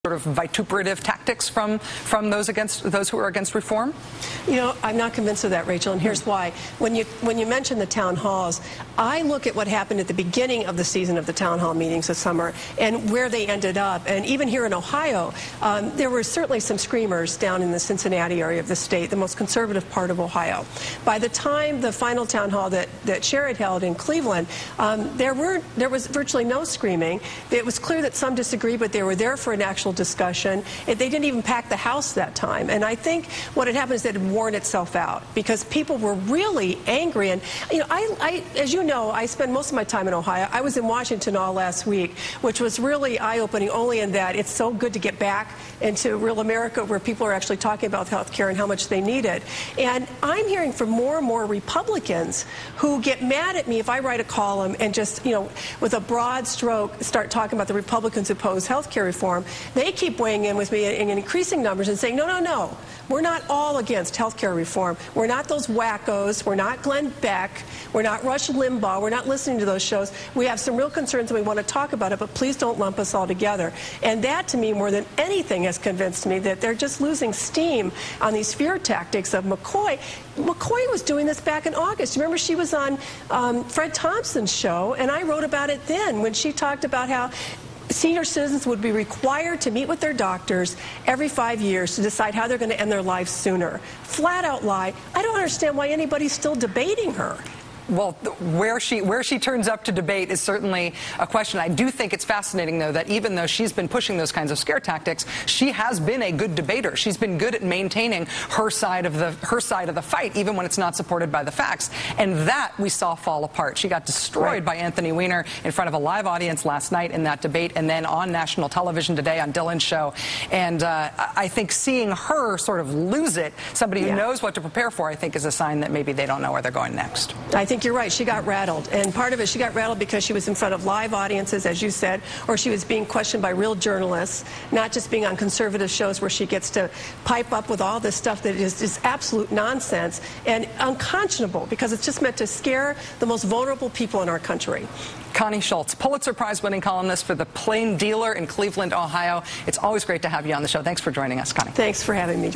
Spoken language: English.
sort of vituperative tactics from those who are against reform? You know, I'm not convinced of that, Rachel, and here's why. When you mention the town halls, I look at what happened at the beginning of the season of the town hall meetings this summer and where they ended up. And even here in Ohio, there were certainly some screamers down in the Cincinnati area of the state, the most conservative part of Ohio. By the time the final town hall that Sherrod held in Cleveland, there was virtually no screaming. It was clear that some disagreed, but they were there for an actual discussion. They didn't even pack the house that time. And I think what had happened is that it had worn itself out because people were really angry. And, you know, as you know, I spend most of my time in Ohio. I was in Washington all last week, which was really eye-opening only in that it's so good to get back into real America where people are actually talking about health care and how much they need it. And I'm hearing from more and more Republicans who get mad at me if I write a column and just, you know, with a broad stroke start talking about the Republicans who oppose health care reform. They keep weighing in with me in increasing numbers and saying, no, no, no, we're not all against health care reform. We're not those wackos. We're not Glenn Beck. We're not Rush Limbaugh. We're not listening to those shows. We have some real concerns and we want to talk about it, but please don't lump us all together. And that, to me, more than anything, has convinced me that they're just losing steam on these fear tactics of McCaughey. McCaughey was doing this back in August. Remember, she was on Fred Thompson's show, and I wrote about it then when she talked about how senior citizens would be required to meet with their doctors every 5 years to decide how they're going to end their lives sooner. Flat out lie. I don't understand why anybody's still debating her. Well, where she turns up to debate is certainly a question. I do think it's fascinating, though, that even though she's been pushing those kinds of scare tactics, she has been a good debater. She's been good at maintaining her side of the fight, even when it's not supported by the facts. And that we saw fall apart. She got destroyed by Anthony Weiner in front of a live audience last night in that debate, and then on national television today on Dylan's show. And I think seeing her sort of lose it, somebody who knows what to prepare for, I think is a sign that maybe they don't know where they're going next. I think you're right. She got rattled. And part of it, she got rattled because she was in front of live audiences, as you said, or she was being questioned by real journalists, not just being on conservative shows where she gets to pipe up with all this stuff that is just absolute nonsense and unconscionable because it's just meant to scare the most vulnerable people in our country. Connie Schultz, Pulitzer Prize-winning columnist for The Plain Dealer in Cleveland, Ohio. It's always great to have you on the show. Thanks for joining us, Connie. Thanks for having me.